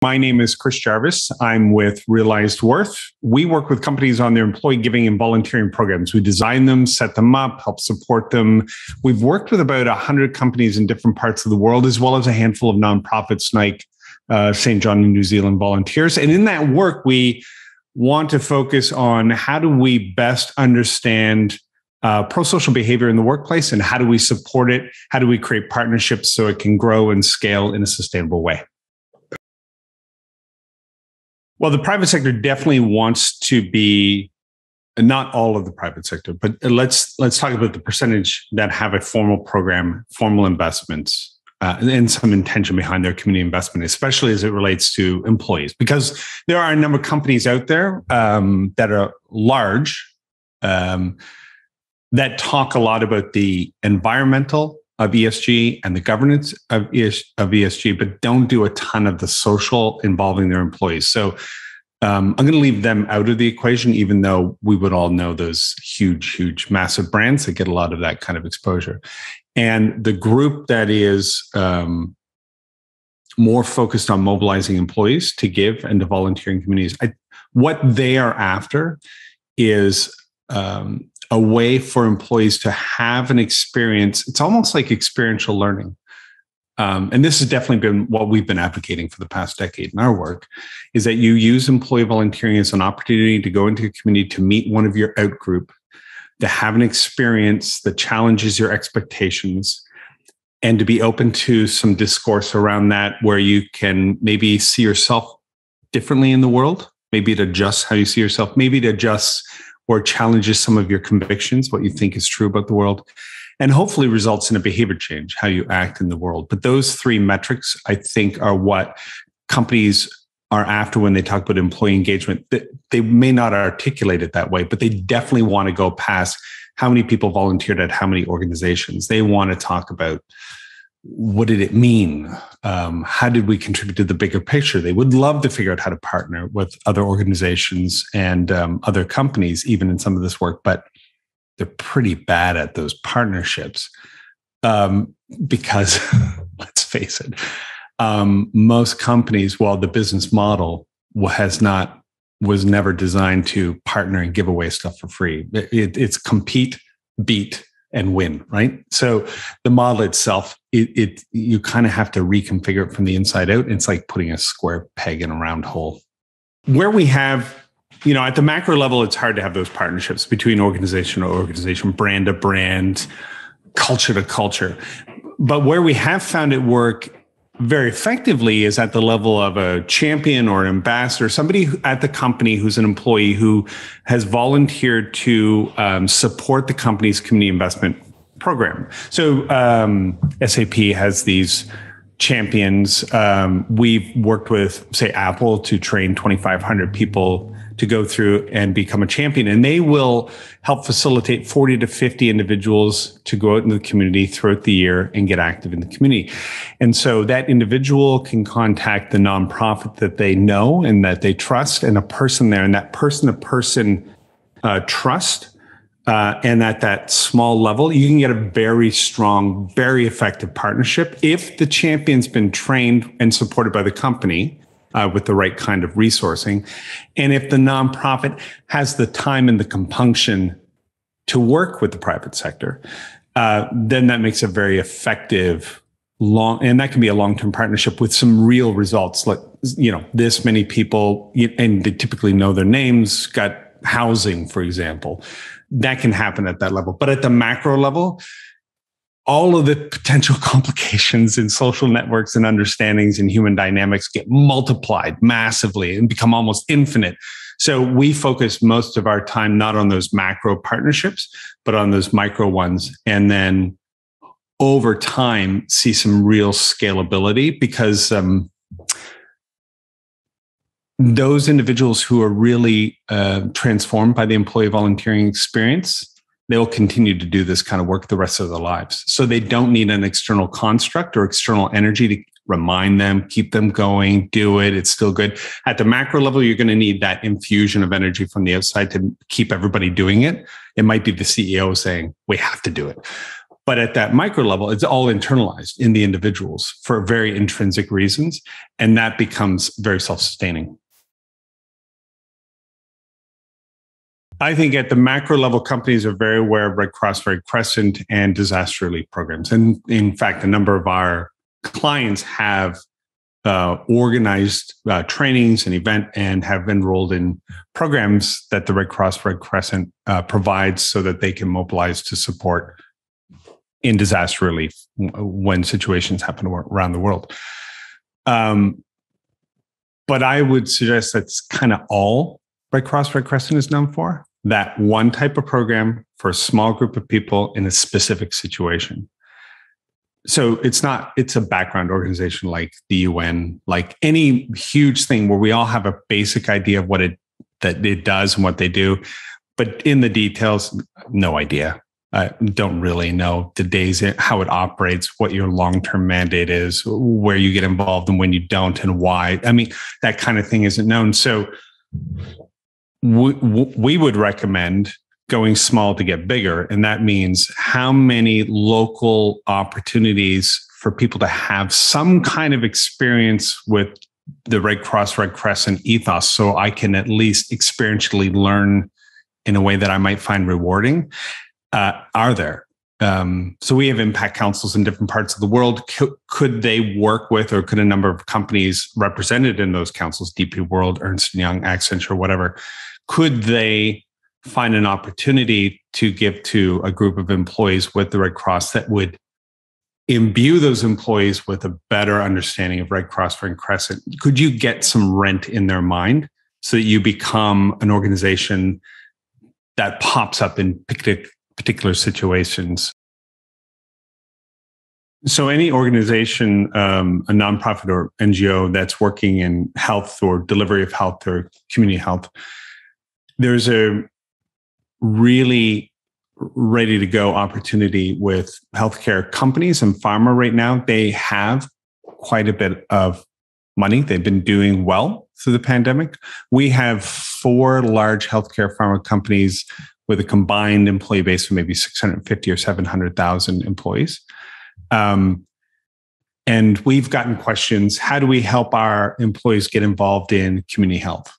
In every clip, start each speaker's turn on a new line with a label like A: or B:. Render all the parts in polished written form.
A: My name is Chris Jarvis. I'm with Realized Worth. We work with companies on their employee giving and volunteering programs. We design them, set them up, help support them. We've worked with about 100 companies in different parts of the world, as well as a handful of nonprofits like St. John and New Zealand Volunteers. And in that work, we want to focus on how do we best understand pro-social behavior in the workplace, and how do we support it? How do we create partnerships so it can grow and scale in a sustainable way? Well, the private sector definitely wants to be, not all of the private sector, but let's talk about the percentage that have a formal program, formal investments, and some intention behind their community investment, especially as it relates to employees. Because there are a number of companies out there that are large, that talk a lot about the environmental of ESG and the governance of ESG, but don't do a ton of the social involving their employees. So I'm going to leave them out of the equation, even though we would all know those huge, massive brands that get a lot of that kind of exposure. And the group that is more focused on mobilizing employees to give and to volunteer in communities, what they are after is a way for employees to have an experience. It's almost like experiential learning. And this has definitely been what we've been advocating for the past decade in our work, is that you use employee volunteering as an opportunity to go into a community, to meet one of your out group, to have an experience that challenges your expectations, and to be open to some discourse around that, where you can maybe see yourself differently in the world. Maybe it adjusts how you see yourself. Maybe it adjusts or challenges some of your convictions, what you think is true about the world, and hopefully results in a behavior change, how you act in the world. But those three metrics, I think, are what companies are after when they talk about employee engagement. They may not articulate it that way, but they definitely want to go past how many people volunteered at how many organizations. They want to talk about, what did it mean? How did we contribute to the bigger picture? They would love to figure out how to partner with other organizations and other companies, even in some of this work, but they're pretty bad at those partnerships because, let's face it, most companies, while the business model was never designed to partner and give away stuff for free. It's compete, beat, and win, right? So the model itself, you kind of have to reconfigure it from the inside out. It's like putting a square peg in a round hole. Where we have, at the macro level, it's hard to have those partnerships between organization to organization, brand to brand, culture to culture. But where we have found it work very effectively is at the level of a champion or an ambassador, somebody at the company who's an employee who has volunteered to support the company's community investment program. So SAP has these champions. We've worked with, say, Apple to train 2,500 people to go through and become a champion. And they will help facilitate 40 to 50 individuals to go out in the community throughout the year and get active in the community. And so that individual can contact the nonprofit that they know and that they trust, and a person there, and that person-to-person trust. And at that small level, you can get a very strong, very effective partnership if the champion's been trained and supported by the company with the right kind of resourcing. And if the nonprofit has the time and the compunction to work with the private sector, then that makes a very effective and that can be a long-term partnership with some real results. Like, this many people, and they typically know their names, got housing, for example. That can happen at that level. But at the macro level, all of the potential complications in social networks and understandings and human dynamics get multiplied massively and become almost infinite. So we focus most of our time not on those macro partnerships, but on those micro ones. And then over time, see some real scalability, because those individuals who are really transformed by the employee volunteering experience, they will continue to do this kind of work the rest of their lives. So they don't need an external construct or external energy to remind them, keep them going, do it. It's still good. At the macro level, you're going to need that infusion of energy from the outside to keep everybody doing it. It might be the CEO saying, we have to do it. But at that micro level, it's all internalized in the individuals for very intrinsic reasons. And that becomes very self-sustaining. I think at the macro level, companies are very aware of Red Cross, Red Crescent, and disaster relief programs. And in fact, a number of our clients have organized trainings and event and have enrolled in programs that the Red Cross, Red Crescent provides so that they can mobilize to support in disaster relief when situations happen around the world. But I would suggest that's kind of all Red Cross, Red Crescent is known for, that one type of program for a small group of people in a specific situation. So it's a background organization like the UN, like any huge thing where we all have a basic idea of what it does and what they do. But in the details, no idea. I don't really know the days, how it operates, what your long-term mandate is, where you get involved and when you don't and why. I mean, that kind of thing isn't known. So we would recommend going small to get bigger. And that means how many local opportunities for people to have some kind of experience with the Red Cross, Red Crescent ethos, so I can at least experientially learn in a way that I might find rewarding, are there. So we have impact councils in different parts of the world. Could they work with, or could a number of companies represented in those councils, DP World, Ernst & Young, Accenture, whatever, could they find an opportunity to give to a group of employees with the Red Cross that would imbue those employees with a better understanding of Red Cross, Red Crescent? Could you get some rent in their mind so that you become an organization that pops up in particular situations? So any organization, a nonprofit or NGO that's working in health or delivery of health or community health, there's a really ready to go opportunity with healthcare companies and pharma right now. They have quite a bit of money. They've been doing well through the pandemic. We have 4 large healthcare pharma companies with a combined employee base of maybe 650 or 700,000 employees. And we've gotten questions, how do we help our employees get involved in community health?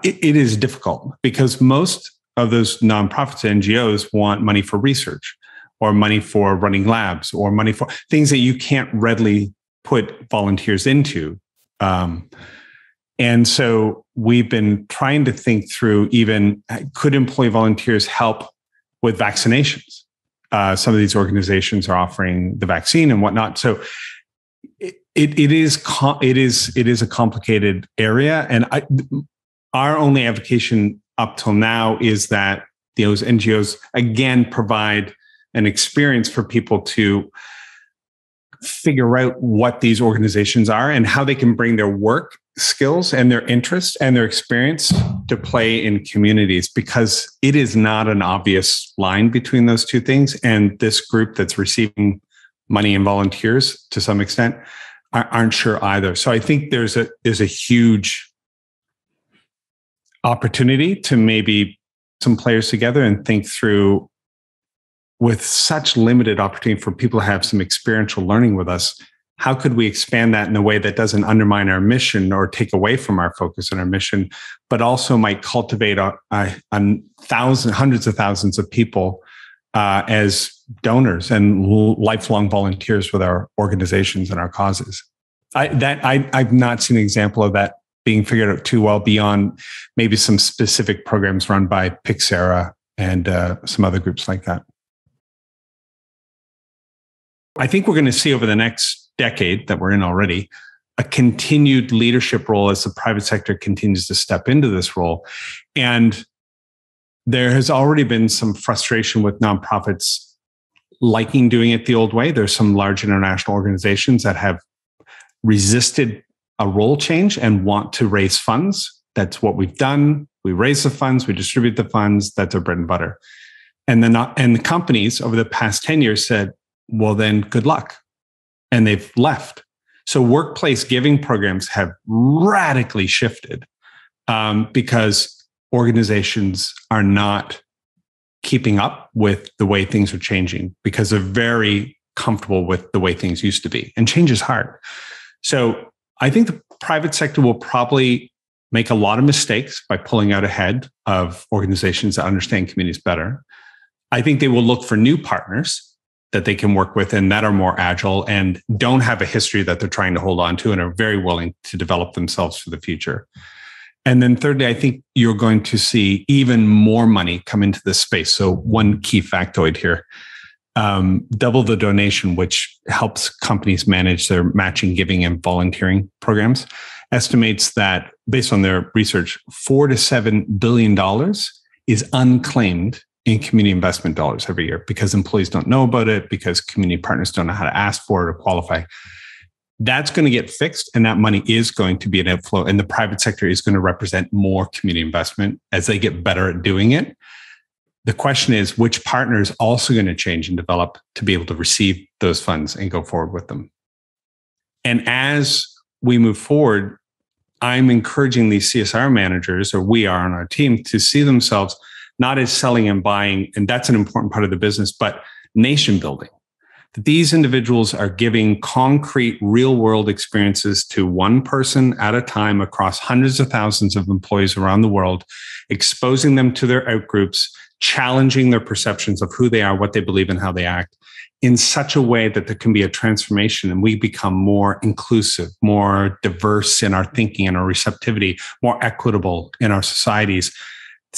A: It is difficult because most of those nonprofits and NGOs want money for research or money for running labs or money for things that you can't readily put volunteers into. And so we've been trying to think through even, could employee volunteers help with vaccinations? Some of these organizations are offering the vaccine and whatnot. So it is a complicated area. And our only advocation up till now is that those NGOs, again, provide an experience for people to figure out what these organizations are and how they can bring their work skills and their interests and their experience to play in communities, because it is not an obvious line between those two things. And this group that's receiving money and volunteers to some extent aren't sure either. So I think there's a huge opportunity to maybe some players together and think through, with such limited opportunity for people to have some experiential learning with us, how could we expand that in a way that doesn't undermine our mission or take away from our focus on our mission, but also might cultivate hundreds of thousands of people as donors and lifelong volunteers with our organizations and our causes. I've not seen an example of that being figured out too well beyond maybe some specific programs run by Pixera and some other groups like that. I think we're going to see over the next decade that we're in already a continued leadership role as the private sector continues to step into this role. And there has already been some frustration with nonprofits liking doing it the old way. There's some large international organizations that have resisted a role change and want to raise funds. That's what we've done. We raise the funds, we distribute the funds. That's our bread and butter. And the companies over the past 10 years said, well, then good luck. And they've left. So workplace giving programs have radically shifted because organizations are not keeping up with the way things are changing because they're very comfortable with the way things used to be. And change is hard. So I think the private sector will probably make a lot of mistakes by pulling out ahead of organizations that understand communities better. I think they will look for new partners that they can work with and that are more agile and don't have a history that they're trying to hold on to and are very willing to develop themselves for the future. And then thirdly, I think you're going to see even more money come into this space. So one key factoid here, Double the Donation, which helps companies manage their matching, giving, and volunteering programs, estimates that based on their research, $4 to $7 billion is unclaimed in community investment dollars every year because employees don't know about it, because community partners don't know how to ask for it or qualify. That's going to get fixed, and that money is going to be an outflow, and the private sector is going to represent more community investment as they get better at doing it. The question is, which partner is also going to change and develop to be able to receive those funds and go forward with them? And as we move forward, I'm encouraging these CSR managers, or we are on our team, to see themselves not as selling and buying, and that's an important part of the business, but nation building. That these individuals are giving concrete, real-world experiences to one person at a time across hundreds of thousands of employees around the world, exposing them to their outgroups, challenging their perceptions of who they are, what they believe, and how they act in such a way that there can be a transformation and we become more inclusive, more diverse in our thinking and our receptivity, more equitable in our societies.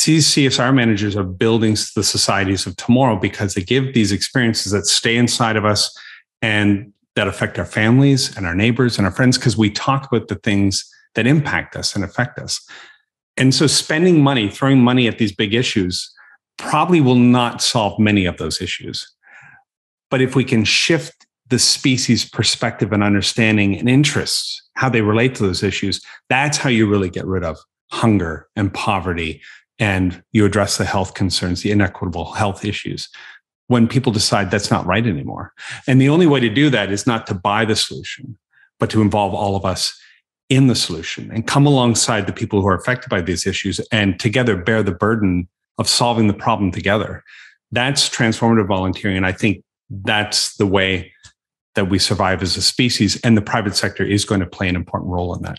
A: These CSR managers are building the societies of tomorrow because they give these experiences that stay inside of us and that affect our families and our neighbors and our friends, because we talk about the things that impact us and affect us. And so spending money, throwing money at these big issues probably will not solve many of those issues. But if we can shift the species' perspective and understanding and interests, how they relate to those issues, that's how you really get rid of hunger and poverty, and you address the health concerns, the inequitable health issues, when people decide that's not right anymore. And the only way to do that is not to buy the solution, but to involve all of us in the solution and come alongside the people who are affected by these issues and together bear the burden of solving the problem together. That's transformative volunteering. And I think that's the way that we survive as a species. And the private sector is going to play an important role in that.